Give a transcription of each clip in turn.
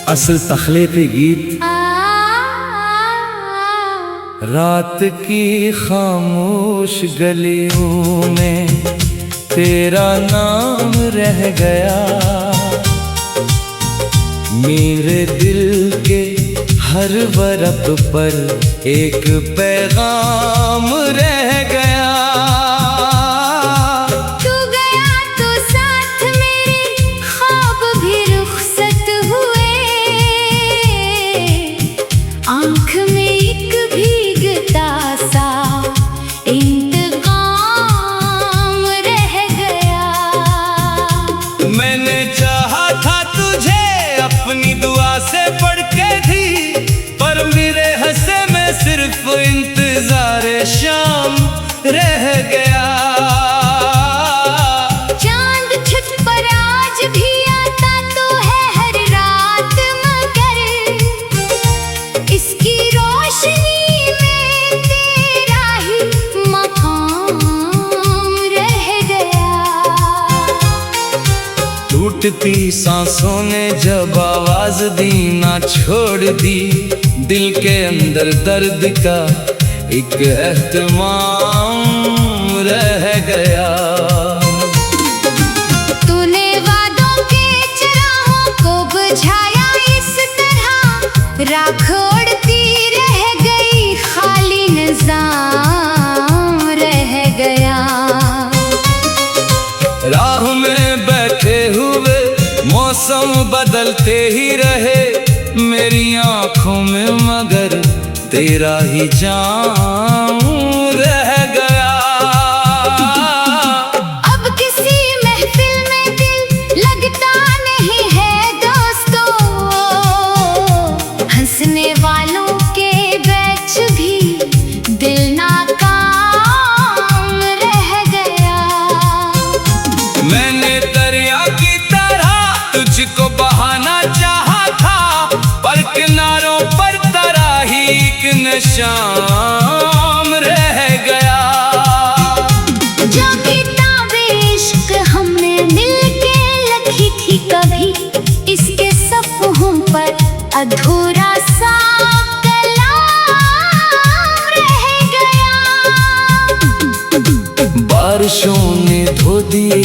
असल तख्लीक़ी गीत। रात की खामोश गलियों में तेरा नाम रह गया, मेरे दिल के हर बरक पर एक पैगाम रह गया। तू गया तो साथ मेरे ख्वाब भी रुखसत हुए, आँख में एक भीगता सा इंतकाम रह गया। मैंने चाहा था तुझे अपनी दुआ से पढ़ के भी, पर मेरे हंसे में सिर्फ इंतज़ार शाम रह गया। चांद छत पर आज भी आता तो है हर रात, मगर इसकी रोशनी में तेरा ही मकाम रह गया। टूटती सांसों ने जब आवाज दी ना छोड़ दी, दिल के अंदर दर्द का एक एहतमाम रह गया। तूने वादों के चिरागों को बुझाया इस तरह, राख उड़ती रह गई, खाली निज़ाम रह गया। राह में बैठे हुए मौसम बदलते ही रहे, मेरी आँखों में मगर तेरा ही जाम रह गया। अब किसी महफिल में दिल लगता नहीं है दोस्तों, हंसने वालों के बीच भी दिल नाकाम रह गया। मैंने दरिया की तरह तुझको बहाना चाहा था, पर किनारों पर तरह ही एक निशान रह गया। जो किताबें इश्क हमने मिलके लिखी थी कभी, इसके सफ़हों पर अधूरा सा कलाम रह गया। बारिशों ने धो दिए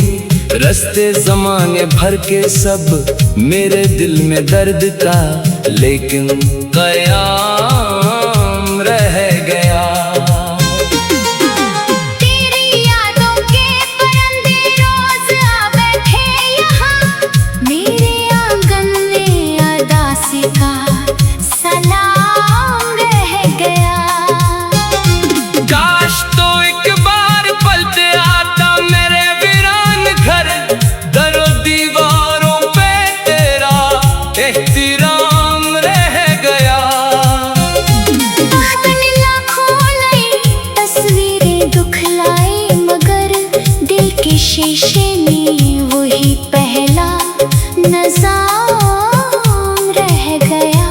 रास्ते ज़माने भर के सब, मेरे दिल में दर्द था लेकिन क़याम रह गया। तेरी यादों के परिंदे रोज आ बैठे यहाँ, मेरे आंगन में अदासी का सलाम रह गया। काश तो एक बार पलटे आता मेरे वीरान घर, दरो दीवारों पे तेरा एहतराम रह गया। तख्त ने लाखों नई तस्वीरें दुखलाई, मगर दिल के शीशे में वही पहला नज़ाम रह गया।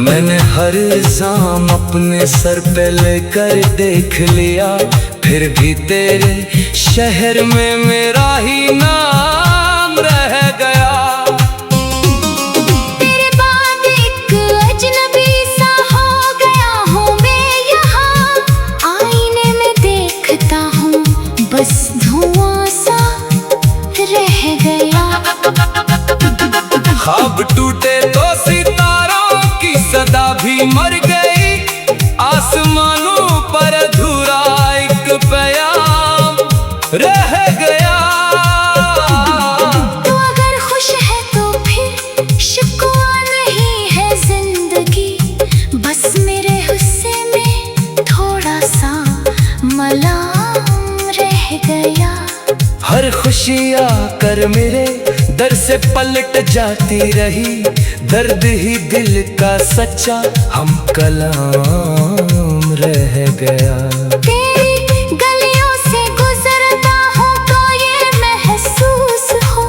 मैंने हर इल्जाम अपने सर पे लेकर देख लिया, फिर भी तेरे शहर में मेरा ही नाम रह गया। तेरे बाद एक अजनबी सा हो गया हूँ मैं यहाँ, आईने में देखता हूँ बस धुआं सा रह गया। ख्वाब टूटे तो सितारों की सदा भी मर गई, आसमानों पर अधूरा एक प्याम रह गया। तू अगर खुश है तो फिर शिकवा नहीं है जिंदगी, बस मेरे हिस्से में थोड़ा सा मलाम रह गया। हर खुशी आकर मेरे दर से पलट जाती रही, दर्द ही दिल का सच्चा हम कलाम रह गया। तेरी गलियों से गुजरता हूँ तो ये महसूस हो,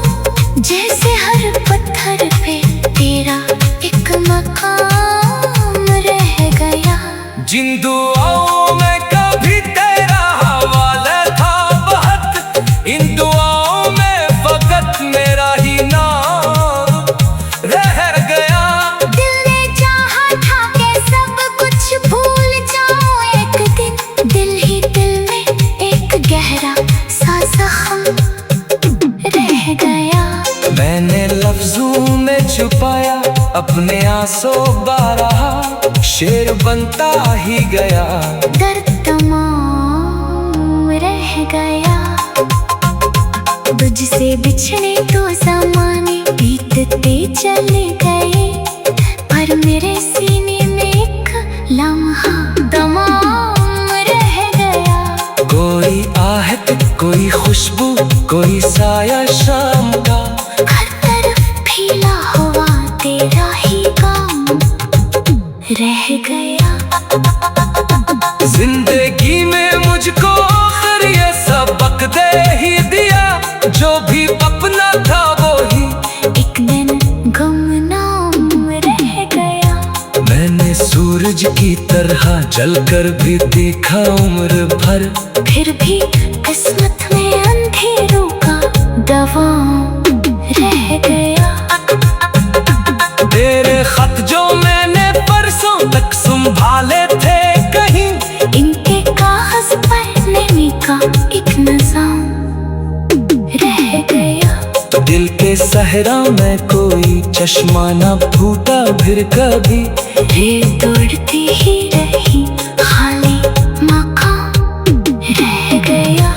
जैसे हर पत्थर पे तेरा एक मकाम रह गया। जिन दुआओं में कभी तेरा हवाला था बहुत, इन दुआओं में फकत मेरा ही नाम रह गया। लफ्जों में छुपाया, अपने आंसू बारहा शेर बनता ही गया। दर्द तमाम रह गया, तुझसे बिछड़े तो ज़माने बीतते चले गए, पर मेरे सीने में एक लम्हा तमाम रह गया। कोई आहट, कोई खुशबू, कोई साया शाम का, हर तरफ फैला हुआ तेरा ही काम रह गया। जिंदगी में मुझको फिर ये सबक दे ही दिया, जो भी अपना था वो ही एक दिन गुमनाम रह गया। मैंने सूरज की तरह जलकर भी देखा उम्र भर, फिर भी किस्मत में अंधेरों का दवाम रह गया। तेरे खत जो मैंने परसों तक संभाले थे कहीं, इनके कागज पर नमी का एक निजाम रह गया। तो दिल के सहरा में कोई चश्मा न फूटा फिर कभी, रेत दौड़ती ही रही, खाली मकाम रह गया।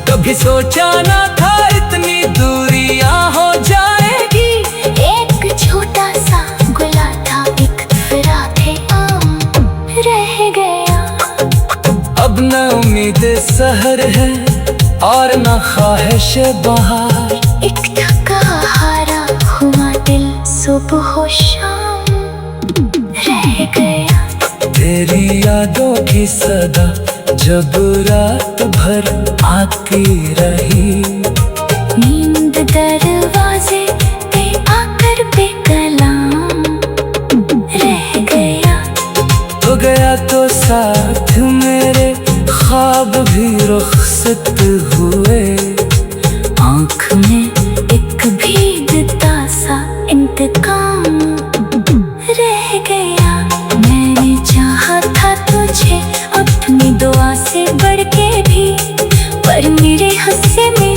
कभी सोचा न था इतनी दूरियां हो जाएगी, एक छोटा सा गुला था, एक फिराके आम रह गया। अब न उम्मीद सहर है और न ख्वाहिश बहार, एक थका हारा हुआ दिल सुबह शाम रह गया। तेरी यादों की सदा जब रात भर आती रही, नींद दरवाजे पे आकर बेकलाम रह गया। तो गया तो साथ मेरे ख्वाब भी रुखसत हुए, आँख में एक भीगता सा इंतकाम रह गया। मैंने चाहा था तुझे अपनी दुआ से बढ़ के भी, पर मेरे हिस्से में